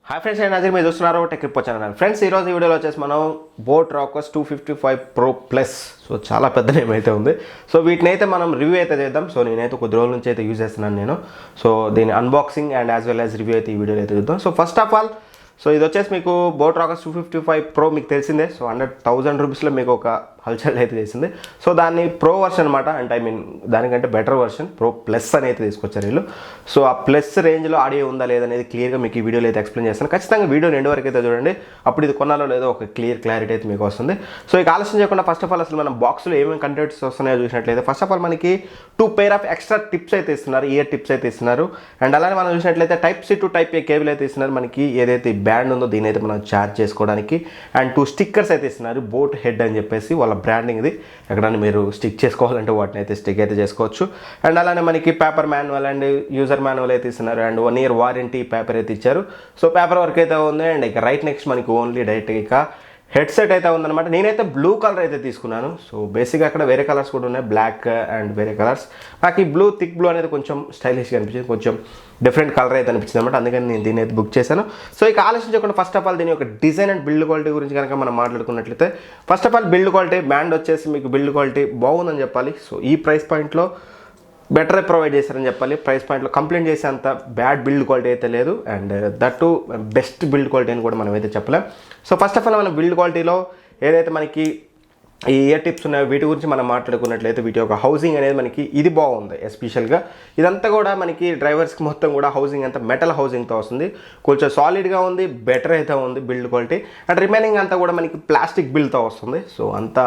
Hi friends, నేను నజీర్. మీరు చూస్తున్నారు టెక్ రిపోర్ట్ ఛానల్. ఫ్రెండ్స్, ఈరోజు ఈ వీడియోలో వచ్చేసి మనం boat rockers 255 Pro plus, so చాలా పెద్ద నేమ్ అయితే ఉంది. సో వీటిని అయితే మనం రివ్యూ అయితే చేద్దాం. సో నేనైతే కొద్ది రోజుల నుంచి అయితే యూజ్ చేస్తున్నాను నేను. సో దీని unboxing and as well as review అయితే ఈ వీడియోలో అయితే చూద్దాం. So first of all, so ఇది వచ్చేసి మీకు బోట్ రాకర్స్ 255 Pro మీకు తెలిసిందే. సో 100,000 రూపీస్లో మీకు ఒక హల్చల్ అయితే చేసింది. సో దాన్ని ప్రో వర్షన్ అనమాట, అంటే ఐ మీన్ దానికంటే బెటర్ వర్షన్ ప్రో ప్లస్ అని అయితే తీసుకొచ్చారు వీళ్ళు. సో ఆ ప్లస్ రేంజ్లో ఆడియో ఉందా లేదనేది క్లియర్గా మీకు ఈ వీడియోలో అయితే ఎక్స్ప్లెయిన్ చేస్తాను. ఖచ్చితంగా వీడియో ఎండ్ వరకు అయితే చూడండి, అప్పుడు ఇది కొనాలో లేదో ఒక క్లారిటీ అయితే మీకు వస్తుంది. సో ఇక ఆలస్యం చేయకుండా ఫస్ట్ ఆఫ్ ఆల్ అసలు మన బాక్స్లో ఏమేమి కంటెంట్స్ వస్తున్నాయో చూసినట్లయితే ఫస్ట్ ఆఫ్ ఆల్ మనకి 2 pair ఆఫ్ ఎక్స్ట్రా టిప్స్ అయితే ఇస్తున్నారు, ఇయర్ టిప్స్ అయితే ఇస్తున్నారు. అండ్ అలానే మనం చూసినట్లయితే Type-C to Type-A కేబుల్ అయితే ఇస్తున్నారు. మనకి ఏదైతే బ్యాండ్ ఉందో దీని అయితే మనం ఛార్జ్ చేసుకోవడానికి. అండ్ 2 స్టిక్కర్స్ అయితే ఇస్తున్నారు, బోట్ హెడ్ అని చెప్పేసి వాళ్ళ బ్రాండింగ్ ఇది. ఎక్కడైనా మీరు స్టిక్ చేసుకోవాలంటే వాటిని అయితే స్టిక్ అయితే చేసుకోవచ్చు. అండ్ అలానే మనకి paper manual and user manual అయితే ఇస్తున్నారు. అండ్ 1 year వారంటీ పేపర్ అయితే ఇచ్చారు. సో పేపర్ వర్క్ అయితే ఉంది. అండ్ ఇక రైట్ నెక్స్ట్ మనకి ఓన్లీ డైరెక్ట్ ఇక హెడ్సెట్ అయితే ఉందన్నమాట. నేనైతే బ్లూ కలర్ అయితే తీసుకున్నాను. సో బేసిక్గా అక్కడ వేరే కలర్స్ కూడా ఉన్నాయి, బ్లాక్ అండ్ వేరే కలర్స్. నాకు ఈ బ్లూ థిక్ బ్లూ అనేది కొంచెం స్టైలిష్గా అనిపించింది, కొంచెం డిఫరెంట్ కలర్ అయితే అనిపించింది అనమాట. అందుకని నేను దీన్ని అయితే బుక్ చేశాను. సో ఇక ఆలోచించకుండా ఫస్ట్ ఆఫ్ ఆల్ దీని యొక్క డిజైన్ అండ్ బిల్డ్ క్వాలిటీ గురించి కనుక మనం మాట్లాడుకున్నట్లయితే first of all build quality, band వచ్చేసి మీకు బిల్డ్ క్వాలిటీ బాగుందని చెప్పాలి. సో ఈ ప్రైస్ పాయింట్లో బెటర్ ప్రొవైడ్ చేశారని చెప్పాలి. ప్రైస్ పాయింట్లో కంప్లైంట్ చేసే అంత బ్యాడ్ బిల్డ్ క్వాలిటీ అయితే లేదు. And that best build quality అని కూడా మనం అయితే చెప్పలేం. సో ఫస్ట్ ఆఫ్ ఆల్ మన బిల్డ్ క్వాలిటీలో ఏదైతే మనకి ఈ ఇయర్ టిప్స్ ఉన్నాయో వీటి గురించి మనం మాట్లాడుకున్నట్లయితే వీటి యొక్క హౌసింగ్ అనేది మనకి ఇది బాగుంది. ఎస్పెషల్గా ఇదంతా కూడా మనకి డ్రైవర్స్కి మొత్తం కూడా హౌసింగ్ అంతా మెటల్ హౌసింగ్తో వస్తుంది. కొంచెం సాలిడ్గా ఉంది, బెటర్ అయితే ఉంది బిల్డ్ క్వాలిటీ. అండ్ రిమైనింగ్ అంతా కూడా మనకి ప్లాస్టిక్ బిల్డ్తో వస్తుంది. సో అంతా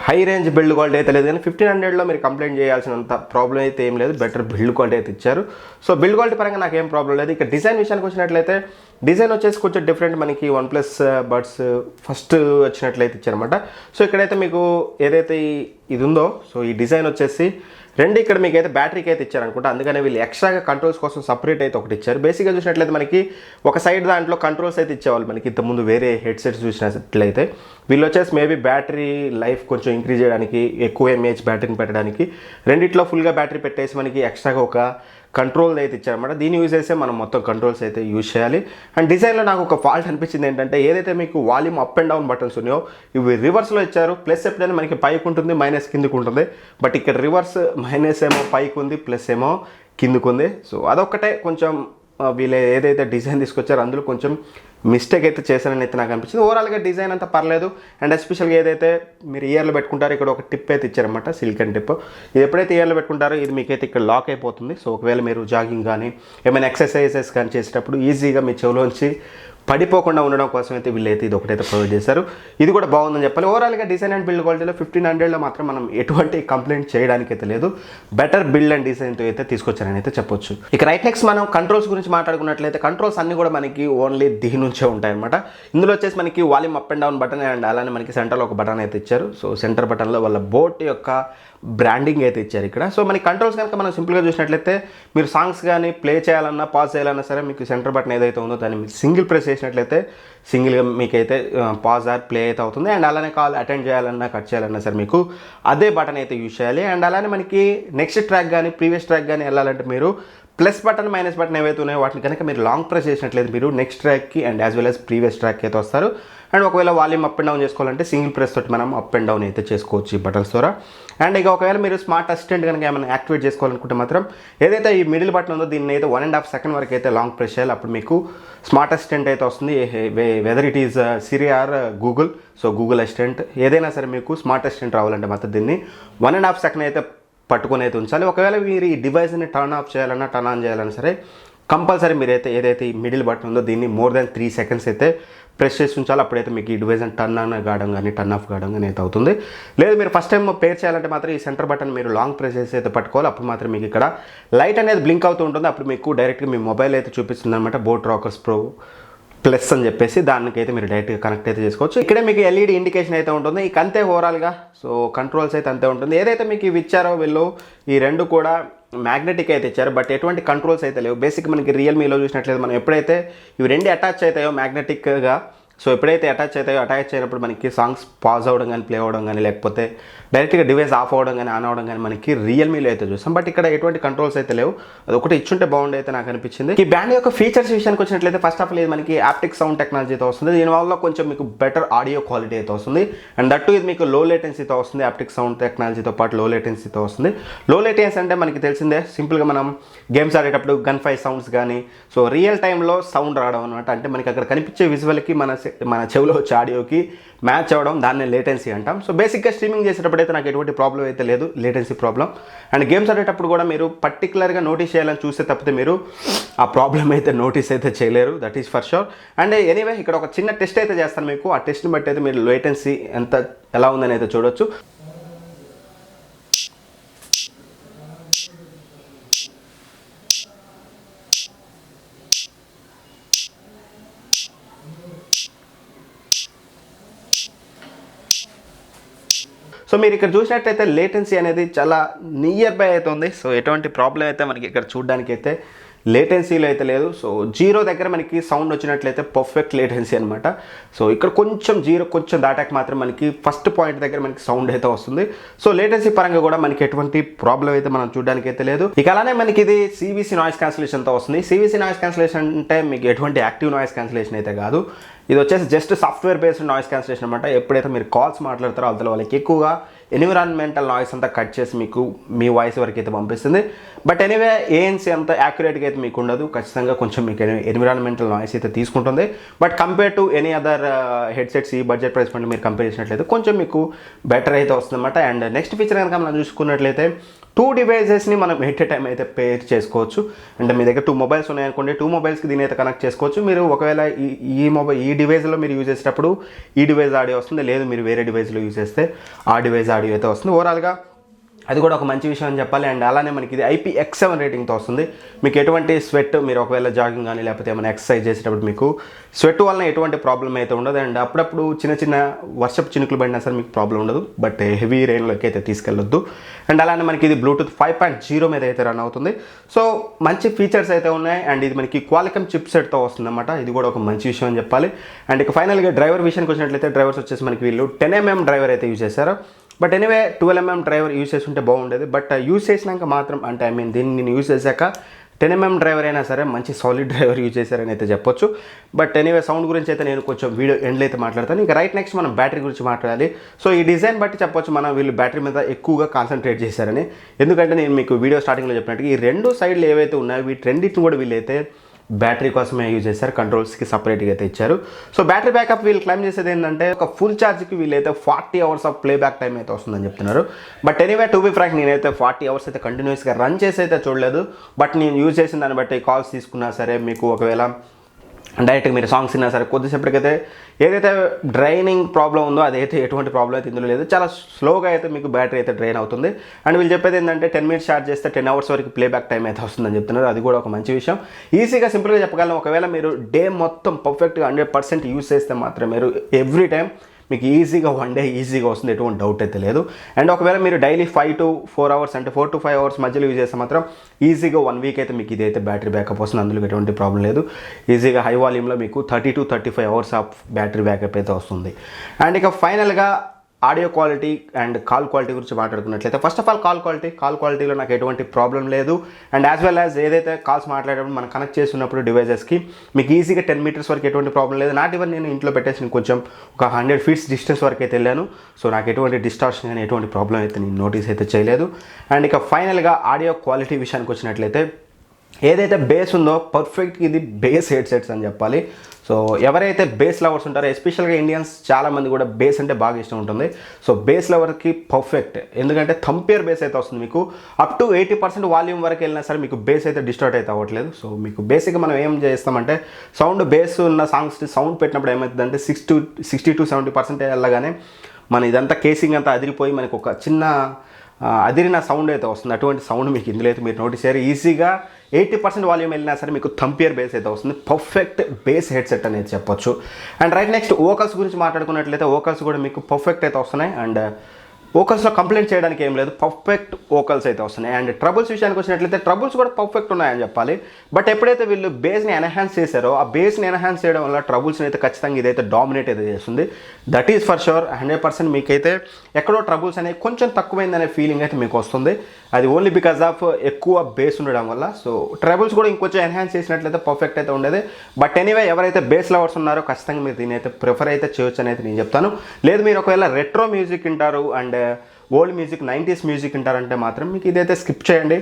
హై రేంజ్ బిల్డ్ క్వాలిటీ అయితే లేదు. కానీ 1500లో మీరు కంప్లైంట్ చేయాల్సినంత ప్రాబ్లం అయితే ఏం లేదు, బెటర్ బిల్డ్ క్వాలిటీ అయితే ఇచ్చారు. సో బిల్డ్ క్వాలిటీ పరంగా నాకు ఏం ప్రాబ్లం లేదు. ఇక డిజైన్ విషయానికి వచ్చినట్లయితే డిజైన్ వచ్చేసి కొంచెం డిఫరెంట్. మనకి OnePlus బడ్స్ ఫస్ట్ వచ్చినట్లయితే ఇచ్చారనమాట. సో ఇక్కడైతే మీకు ఏదైతే ఇది ఉందో, సో ఈ డిజైన్ వచ్చేసి రెండు ఇక్కడ మీకు అయితే బ్యాటరీకి అయితే ఇచ్చారనుకుంటా. అందుకనే వీళ్ళు ఎక్స్ట్రాగా కంట్రోల్స్ కోసం సపరేట్ అయితే ఒకటి ఇచ్చారు. బేసిక్గా చూసినట్లయితే మనకి ఒక సైడ్ దాంట్లో కంట్రోల్స్ అయితే ఇచ్చేవాళ్ళు మనకి ఇంతకుముందు వేరే హెడ్సెట్స్ చూసినట్లయితే. వీళ్ళు వచ్చేసి మేబీ బ్యాటరీ లైఫ్ కొంచెం ఇంక్రీజ్ చేయడానికి, ఎక్కువ ఎంఏహెచ్ బ్యాటరీని పెట్టడానికి రెండిట్లో ఫుల్గా బ్యాటరీ పెట్టేసి మనకి ఎక్స్ట్రాగా ఒక కంట్రోల్ అయితే ఇచ్చారన్నమాట. దీన్ని యూజ్ చేస్తే మనం మొత్తం కంట్రోల్స్ అయితే యూజ్ చేయాలి. అండ్ డిజైన్లో నాకు ఒక ఫాల్ట్ అనిపించింది ఏంటంటే ఏదైతే మీకు volume up and down buttons ఉన్నాయో ఇవి రివర్స్లో ఇచ్చారు. ప్లస్ ఎప్పుడైనా మనకి పైకి ఉంటుంది, మైనస్ కిందికి ఉంటుంది. బట్ ఇక్కడ రివర్స్ మైనస్ ఏమో పైకి ఉంది, ప్లస్ ఏమో కిందికి ఉంది. సో అదొక్కటే కొంచెం వీళ్ళు ఏదైతే డిజైన్ తీసుకొచ్చారో అందులో కొంచెం మిస్టేక్ అయితే చేశానని అయితే నాకు అనిపించింది. ఓవరాల్గా డిజైన్ అంతా పర్లేదు. అండ్ ఎస్పెషల్గా ఏదైతే మీరు ఇయర్లో పెట్టుకుంటారో ఇక్కడ ఒక టిప్ అయితే ఇచ్చారన్నమాట, సిలికన్ టిప్. ఇది ఎప్పుడైతే ఇయర్లో పెట్టుకుంటారో ఇది మీకైతే ఇక్కడ లాక్ అయిపోతుంది. సో ఒకవేళ మీరు జాగింగ్ కానీ ఏమైనా ఎక్సర్సైజెస్ కానీ చేసేటప్పుడు ఈజీగా మీ చెవులోంచి పడిపోకుండా ఉండడం కోసం అయితే వీళ్ళైతే ఇది ఒకటైతే ప్రొవైడ్ చేశారు. ఇది కూడా బాగుందని చెప్పాలి. ఓవరాల్గా డిజైన్ అండ్ బిల్డ్ క్వాలిటీలో 1500లో మాత్రం మనం ఎటువంటి కంప్లైంట్ చేయడానికి అయితే లేదు. బెటర్ బిల్డ్ అండ్ డిజైన్తో అయితే తీసుకొచ్చారని అయితే చెప్పొచ్చు. ఇక రైట్ నెక్స్ట్ మనం కంట్రోల్స్ గురించి మాట్లాడుకున్నట్లయితే కంట్రోల్స్ అన్ని కూడా మనకి ఓన్లీ దీని నుంచే ఉంటాయన్నమాట. ఇందులో వచ్చేసి మనకి volume up and down button and అలానే మనకి సెంటర్లో ఒక బటన్ అయితే ఇచ్చారు. సో సెంటర్ బటన్లో వాళ్ళ బోట్ యొక్క బ్రాండింగ్ అయితే ఇచ్చారు ఇక్కడ. సో మనకి కంట్రోల్స్ కనుక మనం సింపుల్గా చూసినట్లయితే మీరు సాంగ్స్ కానీ ప్లే చేయాలన్నా, పాజ్ చేయాలన్నా సరే మీకు సెంటర్ బటన్ ఏదైతే ఉందో దాన్ని మీరు సింగిల్ ప్రెస్ చేసినట్లయితే సింగిల్గా మీకైతే పాజ్ ఆర్ ప్లే అయితే అవుతుంది. అండ్ అలానే కాల్ అటెండ్ చేయాలన్నా, కట్ చేయాలన్నా సరే మీకు అదే బటన్ అయితే యూజ్ చేయాలి. అండ్ అలానే మనకి నెక్స్ట్ ట్రాక్ కానీ ప్రీవియస్ ట్రాక్ కానీ వెళ్ళాలంటే మీరు ప్లస్ బటన్ మైనస్ బటన్ ఏవైతే ఉన్నాయో వాటిని కనుక మీరు లాంగ్ ప్రెస్ చేసినట్లయితే మీరు నెక్స్ట్ ట్రాక్కి and as well as previous track అయితే వస్తారు. అండ్ ఒకవేళ వాల్యూమ్ అప్ అండ్ డౌన్ చేసుకోవాలంటే సింగిల్ ప్రెస్ తోటి మనం అప్ అండ్ డౌన్ అయితే చేసుకోవచ్చు ఈ బటన్స్ ద్వారా. అండ్ ఇక ఒకవేళ మీరు స్మార్ట్ అసిస్టెంట్ కనుక ఏమైనా యాక్టివేట్ చేసుకోవాలనుకుంటే మాత్రం ఏదైతే ఈ మిడిల్ బటన్ ఉందో దీన్ని అయితే 1.5 సెకండ్ వరకు అయితే లాంగ్ ప్రెస్ చేయాలి. అప్పుడు మీకు స్మార్ట్ అసిస్టెంట్ అయితే వస్తుంది. Whether it is Siri are Google. So Google assistant ఏదైనా సరే మీకు స్మార్ట్ అసిస్టెంట్ రావాలంటే మాత్రం దీన్ని 1.5 సెకండ్ అయితే పట్టుకొని అయితే ఉంచాలి. ఒకవేళ మీరు ఈ డివైస్ని టర్న్ ఆఫ్ చేయాలన్నా, టర్న్ ఆన్ చేయాలన్నా సరే కంపల్సరీ మీరైతే ఏదైతే ఈ మిడిల్ బటన్ ఉందో దీన్ని మోర్ దాన్ 3 సెకండ్స్ అయితే ప్రెస్ చేసి ఉంచాలి. అప్పుడైతే మీకు ఈ డివైస్ టర్న్ ఆన్ కావడం కానీ టర్న్ ఆఫ్ కావడం కానీ అయితే అవుతుంది. లేదు మీరు ఫస్ట్ టైం పేర్ చేయాలంటే మాత్రం ఈ సెంటర్ బటన్ మీరు లాంగ్ ప్రెస్ చేసి అయితే పట్టుకోవాలి. అప్పుడు మాత్రం మీకు ఇక్కడ లైట్ అనేది బ్లింక్ అవుతూ ఉంటుంది. అప్పుడు మీకు డైరెక్ట్గా మీ మొబైల్ అయితే చూపిస్తుంది అనమాట, బోట్ రాకర్స్ ప్రో ప్లస్ అని చెప్పేసి. దానికైతే మీరు డైరెక్ట్గా కనెక్ట్ అయితే చేసుకోవచ్చు. ఇక్కడే మీకు ఎల్ఈడి ఇండికేషన్ అయితే ఉంటుంది. ఇక అంతే ఓవరాల్గా. సో కంట్రోల్స్ అయితే అంతే ఉంటుంది. ఏదైతే మీకు ఇవి ఇచ్చారో వీళ్ళు ఈ రెండు కూడా మ్యాగ్నెటిక్ అయితే ఇచ్చారు. బట్ ఎటువంటి కంట్రోల్స్ అయితే లేవు. బేసిక్ మనకి రియల్మీలో చూసినట్లయితే మనం ఎప్పుడైతే ఇవి రెండు అటాచ్ అవుతాయో మ్యాగ్నెటిక్గా సో ఎప్పుడైతే అటాచ్ అయినప్పుడు మనకి సాంగ్స్ పాజ్ అవ్వడం కానీ ప్లే అవ్వడం కానీ లేకపోతే డైరెక్ట్గా డివైస్ ఆఫ్ అవ్వడం కానీ ఆన్ అవ్వడం కానీ మనకి రియల్మీలో అయితే చూస్తాం. బట్ ఇక్కడ ఎటువంటి కంట్రోల్స్ అయితే లేవు. అది ఒకటి ఇచ్చుంటే బాగుండే అయితే నాకు అనిపించింది. ఈ బ్యాండ్ యొక్క ఫీచర్స్ విషయానికి వచ్చినట్లయితే ఫస్ట్ ఆఫ్ ఆల్ ఇది మనకి యాప్టిక్ సౌండ్ టెక్నాలజీతో వస్తుంది. దీనివల్ల కొంచెం మీకు బెటర్ ఆడియో క్వాలిటీ అయితే వస్తుంది. అండ్ దట్టు ఇది మీకు లో లేటెన్సీతో వస్తుంది. యాప్టిక్ సౌండ్ టెక్నాలజీతో పాటు లో లేటెన్సీతో వస్తుంది. లో లేటెన్సీ అంటే మనకి తెలిసిందే, సింపుల్గా మనం గేమ్స్ ఆడేటప్పుడు గన్ ఫైర్ సౌండ్స్ కానీ సో రియల్ టైంలో సౌండ్ రావడం అనమాట. అంటే మనకి అక్కడ కనిపించే విజువల్కి మన చెవిలో వచ్చే ఆడియోకి మ్యాచ్ అవ్వడం, దాన్ని లేటెన్సీ అంటాం. సో బేసిక్గా స్ట్రీమింగ్ చేసేటప్పుడు అయితే నాకు ఎటువంటి ప్రాబ్లం అయితే లేదు, లేటెన్సీ ప్రాబ్లం. అండ్ గేమ్స్ ఆడేటప్పుడు కూడా మీరు పర్టికులర్గా నోటీస్ చేయాలని చూస్తే తప్పితే మీరు ఆ ప్రాబ్లం అయితే నోటీస్ అయితే చేయలేరు, that is for sure. And anyway ఇక్కడ ఒక చిన్న టెస్ట్ అయితే చేస్తాను మీకు. ఆ టెస్ట్ని బట్టి అయితే మీరు లేటెన్సీ ఎలా ఉందని అయితే చూడొచ్చు. సో మీరు ఇక్కడ చూసినట్టయితే లేటెన్సీ అనేది చాలా నియర్ బై అయితే ఉంది. సో ఎటువంటి ప్రాబ్లం అయితే మనకి ఇక్కడ చూడడానికి అయితే లేటెన్సీలో అయితే లేదు. సో 0 దగ్గర మనకి సౌండ్ వచ్చినట్లయితే పర్ఫెక్ట్ లేటెన్సీ అనమాట. సో ఇక్కడ కొంచెం దాటాక మాత్రం మనకి ఫస్ట్ పాయింట్ దగ్గర మనకి సౌండ్ అయితే వస్తుంది. సో లేటెన్సీ పరంగా కూడా మనకి ఎటువంటి ప్రాబ్లం అయితే మనం చూడడానికి అయితే లేదు. ఇక అలానే మనకి ఇది సివిసి నాయిస్ క్యాన్సిలేషన్తో వస్తుంది. సివిసి నాయిస్ క్యాన్సిలేషన్ అంటే మీకు ఎటువంటి యాక్టివ్ నాయిస్ క్యాన్సిలేషన్ అయితే కాదు. ఇది వచ్చేసి just software based noise cancellation అనమాట. ఎప్పుడైతే మీరు కాల్స్ మాట్లాడతారో అవతల వాళ్ళకి ఎక్కువగా ఎన్విరాన్మెంటల్ నాయిస్ అంతా కట్ చేసి మీకు మీ వాయిస్ వరకు అయితే పంపిస్తుంది. బట్ ఎనీవే ఏఎన్సీ అంత యాక్యురేట్గా అయితే మీకు ఉండదు. ఖచ్చితంగా కొంచెం మీకు ఎన్విరాన్మెంటల్ నాయిస్ అయితే తీసుకుంటుంది. But compare to any other headsets ఈ బడ్జెట్ ప్రైస్ పాయింట్ మీరు కంపేర్ చేసినట్లయితే కొంచెం మీకు బెటర్ అయితే వస్తుందన్నమాట. అండ్ నెక్స్ట్ ఫీచర్ కనుక మనం చూసుకున్నట్లయితే 2 డివైజెస్ని మనం ఎట్ ఏ టైం అయితే పేర్ చేసుకోవచ్చు. అంటే మీ దగ్గర 2 మొబైల్స్ ఉన్నాయనుకోండి, 2 మొబైల్స్కి దీని అయితే కనెక్ట్ చేసుకోవచ్చు. మీరు ఒకవేళ ఈ డివైస్లో మీరు యూజ్ చేసేటప్పుడు ఈ డివైస్ ఆడియో వస్తుంది, లేదు మీరు వేరే డివైస్లో యూజ్ చేస్తే ఆ డివైస్ ఆడియో అయితే వస్తుంది. ఓవరాల్గా అది కూడా ఒక మంచి విషయం అని చెప్పాలి. అండ్ అలానే మనకి ఇది IP-X7 రేటింగ్తో వస్తుంది. మీకు ఎటువంటి స్వెట్, మీరు ఒకవేళ జాగింగ్ కానీ లేకపోతే ఏమైనా ఎక్సర్సైజ్ చేసేటప్పుడు మీకు స్వెట్ వలన ఎటువంటి ప్రాబ్లం అయితే ఉండదు. అండ్ అప్పుడప్పుడు చిన్న వర్షపు చినుకులు పడినా సరే మీకు ప్రాబ్లం ఉండదు. బట్ హెవీ రెయిన్లోకి అయితే తీసుకెళ్ళొద్దు. అండ్ అలానే మనకి ఇది బ్లూటూత్ 5.0 మీద అయితే రన్ అవుతుంది. సో మంచి ఫీచర్స్ అయితే ఉన్నాయి. అండ్ ఇది మనకి క్వాలికమ్ చిప్ సెట్తో వస్తుంది అన్నమాట. ఇది కూడా ఒక మంచి విషయం అని చెప్పాలి. అండ్ ఇక ఫైనల్గా డ్రైవర్ విషయానికి వచ్చినట్లయితే డ్రైవర్స్ వచ్చేసి మనకి వీళ్ళు 10mm డ్రైవర్ అయితే యూజ్ చేశారు. But anyway 12mm driver use చేసి ఉంటే బాగుండేది. బట్ యూజ్ చేసినాక మాత్రం అంటే దీన్ని నేను యూజ్ చేశాక 10mm డ్రైవర్ అయినా సరే మంచి సాలిడ్ డ్రైవర్ యూజ్ చేశారని అయితే చెప్పొచ్చు. బట్ ఎనీవే సౌండ్ గురించి అయితే నేను కొంచెం వీడియో ఎండ్లో అయితే మాట్లాడతాను. ఇంకా నెక్స్ట్ మనం బ్యాటరీ గురించి మాట్లాడాలి. సో ఈ డిజైన్ బట్టి చెప్పొచ్చు మనం వీళ్ళు బ్యాటరీ మీద ఎక్కువగా కాన్సన్ట్రేట్ చేశారని. ఎందుకంటే నేను మీకు వీడియో స్టార్టింగ్లో చెప్పినట్టు ఈ 2 సైడ్లు ఏవైతే ఉన్నాయో వీటిని కూడా వీళ్ళైతే బ్యాటరీ కోసమే యూజ్ చేశారు, కంట్రోల్స్కి సపరేట్గా అయితే ఇచ్చారు. సో బ్యాటరీ బ్యాకప్ వీళ్ళు క్లైమ్ చేసేది ఏంటంటే ఒక ఫుల్ ఛార్జ్కి వీళ్ళైతే 40 hours of playback time అయితే వస్తుందని చెప్తున్నారు. But anyway to be frank నేనైతే 40 hours అయితే కంటిన్యూస్గా రన్ చేసి అయితే చూడలేదు. బట్ నేను యూజ్ చేసిన దాన్ని బట్టి కాల్స్ తీసుకున్నా సరే, మీకు ఒకవేళ డైరెక్ట్గా మీరు సాంగ్స్ విన్నా సరే కొద్దిసేపటికైతే ఏదైతే డ్రైనింగ్ ప్రాబ్లం ఉందో అదైతే ఎటువంటి ప్రాబ్లం అయితే ఇందులో లేదు. చాలా స్లోగా అయితే మీకు బ్యాటరీ అయితే డ్రైన్ అవుతుంది. అండ్ వీళ్ళు చెప్పేది ఏంటంటే 10 minutes ఛార్జ్ చేస్తే 10 hours వరకు ప్లేబ్యాక్ టైం అయితే వస్తుందని చెప్తున్నారు. అది కూడా ఒక మంచి విషయం. ఈజీగా సింపుల్గా చెప్పగలను, ఒకవేళ మీరు డే మొత్తం పర్ఫెక్ట్గా 100% యూజ్ చేస్తే మాత్రం మీరు ఎవ్రీ టైం మీకు ఈజీగా 1 day ఈజీగా వస్తుంది, ఎటువంటి డౌట్ అయితే లేదు. అండ్ ఒకవేళ మీరు డైలీ 5 to 4 hours అంటే 4 to 5 hours మధ్యలో యూజ్ చేస్తే మాత్రం ఈజీగా 1 week అయితే మీకు ఇదైతే బ్యాటరీ బ్యాకప్ వస్తుంది. అందులో ఎటువంటి ప్రాబ్లం లేదు. ఈజీగా హై వాల్యూమ్లో మీకు 30 to 35 hours of battery backup అయితే వస్తుంది. అండ్ ఇక ఫైనల్గా audio quality and call quality గురించి మాట్లాడుకున్నట్లయితే ఫస్ట్ ఆఫ్ ఆల్ కాల్ క్వాలిటీలో నాకు ఎటువంటి ప్రాబ్లం లేదు. అండ్ యాజ్ వెల్ యాజ్ ఏదైతే కాల్స్ మాట్లాడేటప్పుడు మనం కనెక్ట్ చేస్తున్నప్పుడు డివైజెస్కి మీకు ఈజీగా 10 meters వరకు ఎటువంటి ప్రాబ్లం లేదు. నాట్ ఈవెన్ నేను ఇంట్లో పెట్టేసి కొంచెం ఒక 100 feet డిస్టెన్స్ వరకు అయితే వెళ్ళాను. సో నాకు ఎటువంటి డిస్టార్షన్ కానీ ఎటువంటి ప్రాబ్లం అయితే నేను నోటీస్ అయితే చేయలేదు. అండ్ ఇక ఫైనల్గా ఆడియో క్వాలిటీ విషయానికి వచ్చినట్లయితే ఏదైతే బేస్ ఉందో పర్ఫెక్ట్ ఇది బేస్ హెడ్సెట్స్ అని చెప్పాలి. సో ఎవరైతే బేస్ లవర్స్ ఉంటారో ఎస్పెషల్గా ఇండియన్స్ చాలామంది కూడా బేస్ అంటే బాగా ఇష్టం ఉంటుంది. సో బేస్ లవర్కి పర్ఫెక్ట్, ఎందుకంటే థంపియర్ బేస్ అయితే వస్తుంది. మీకు అప్ టు 80% వాల్యూమ్ వరకు వెళ్ళినా సరే మీకు బేస్ అయితే డిస్టార్ట్ అయితే అవ్వట్లేదు. సో మీకు బేసిక్గా మనం ఏం చేస్తామంటే బేస్ ఉన్న సాంగ్స్ సౌండ్ పెట్టినప్పుడు ఏమవుతుందంటే 60 to 70% వెళ్ళగానే మన ఇదంతా కేసింగ్ అంతా అదిరిపోయి మనకు ఒక చిన్న అదిరిన సౌండ్ అయితే వస్తుంది. అటువంటి సౌండ్ మీకు ఇందులో అయితే మీరు నోటీస్ చేయాలి. ఈజీగా 80% వాల్యూమ్ వెళ్ళినా సరే మీకు థంపియర్ బేస్ అయితే వస్తుంది. పర్ఫెక్ట్ బేస్ హెడ్సెట్ అనేది చెప్పొచ్చు. అండ్ నెక్స్ట్ వోకల్స్ గురించి మాట్లాడుకున్నట్లయితే వోకల్స్ కూడా మీకు పర్ఫెక్ట్ అయితే వస్తున్నాయి. అండ్ వోకల్స్లో కంప్లైంట్ చేయడానికి ఏం లేదు, పర్ఫెక్ట్ వోకల్స్ అయితే వస్తున్నాయి. అండ్ ట్రబుల్స్ విషయానికి వచ్చినట్లయితే ట్రబుల్స్ కూడా పర్ఫెక్ట్ ఉన్నాయని చెప్పాలి. బట్ ఎప్పుడైతే వీళ్ళు బేస్ని ఎన్హాన్స్ చేశారో ఆ బేస్ని ఎన్హాన్స్ చేయడం వల్ల ట్రబుల్స్ని అయితే ఖచ్చితంగా ఇదైతే డామినేట్ అయితే చేస్తుంది. దట్ ఈస్ ఫర్ షూర్ 100% మీకైతే ఎక్కడో ట్రబుల్స్ అనేవి కొంచెం తక్కువైందనే ఫీలింగ్ అయితే మీకు వస్తుంది. అది ఓన్లీ బికాజ్ ఆఫ్ ఎక్కువ బేస్ ఉండడం వల్ల. సో ట్రబుల్స్ కూడా ఇంకొంచెం ఎన్హాన్స్ చేసినట్లయితే పర్ఫెక్ట్ అయితే ఉండేది. బట్ ఎనీవే ఎవరైతే బేస్ లవర్స్ ఉన్నారో ఖచ్చితంగా మీరు దీని అయితే ప్రిఫర్ అయితే చేయొచ్చు అని అయితే నేను చెప్తాను. లేదు మీరు ఒకవేళ రెట్రో మ్యూజిక్ వింటారు and old music 90s music వింటారంటే మాత్రం మీకు ఇదైతే స్కిప్ చేయండి.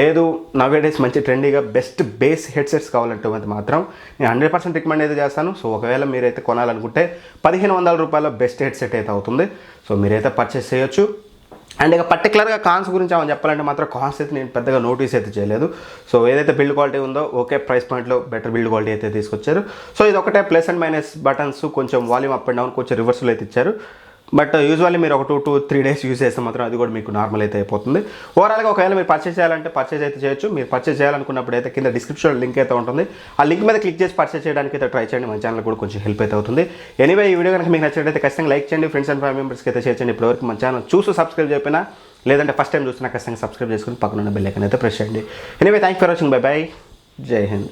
లేదు నవేడేస్ మంచి ట్రెండీగా బెస్ట్ బేస్ హెడ్సెట్స్ కావాలంటే మాత్రం నేను 100% రికమెండ్ అయితే చేస్తాను. సో ఒకవేళ మీరైతే కొనాలనుకుంటే 1500 రూపాయల బెస్ట్ హెడ్సెట్ అయితే అవుతుంది. సో మీరైతే పర్చేస్ చేయొచ్చు. అండ్ ఇక పర్టికులర్గా కాన్స్ గురించి ఏమైనా చెప్పాలంటే మాత్రం కాన్స్ అయితే నేను పెద్దగా నోటీస్ అయితే చేయలేదు. సో ఏదైతే బిల్డ్ క్వాలిటీ ఉందో ఓకే ప్రైస్ పాయింట్లో బెటర్ బిల్డ్ క్వాలిటీ అయితే తీసుకొచ్చారు. సో ఇది ఒకటే ప్లస్ అండ్ మైనస్ బటన్స్, కొంచెం వాల్యూమ్ అప్ అండ్ డౌన్, కొంచెం రివర్సల్ అయితే ఇచ్చారు. బట్ యూజువల్లీ మీరు ఒక 2 to 3 days యూజ్ చేస్తే మాత్రం అది కూడా మీకు నార్మల్ అయితే అయిపోతుంది. ఓవరాల్గా ఒకవేళ మీరు పర్చేస్ చేయాలంటే పర్చేస్ అయితే చేయొచ్చు. మీరు పర్చేస్ చేయాలనుకున్నప్పుడు అయితే కింద డిస్క్రిప్షన్లో లింక్ అయితే ఉంటుంది. ఆ లింక్ మీద క్లిక్ చేసి పర్చేస్ చేయడానికి అయితే ట్రై చేయండి. మన ఛానల్ కూడా కొంచెం హెల్ప్ అయితే అవుతుంది. ఎనీవే ఈ వీడియో కనుక మీకు నచ్చినట్లయితే ఖచ్చితంగా లైక్ చేయండి. ఫ్రెండ్స్ అండ్ ఫ్యామిలీ మెంబర్స్కి అయితే షేర్ చేయండి. ఇప్పటివరకు మన ఛానల్ చూసి సబ్స్క్రైబ్ చేయకపోయినా లేదంటే ఫస్ట్ టైం చూస్తున్నా ఖచ్చితంగా సబ్స్క్రైబ్ చేసుకుని పక్కన ఉన్న బెల్ ఐకాన్ అయితే ప్రెస్ చేయండి. Anyway thank for watching. By by. జై హింద్.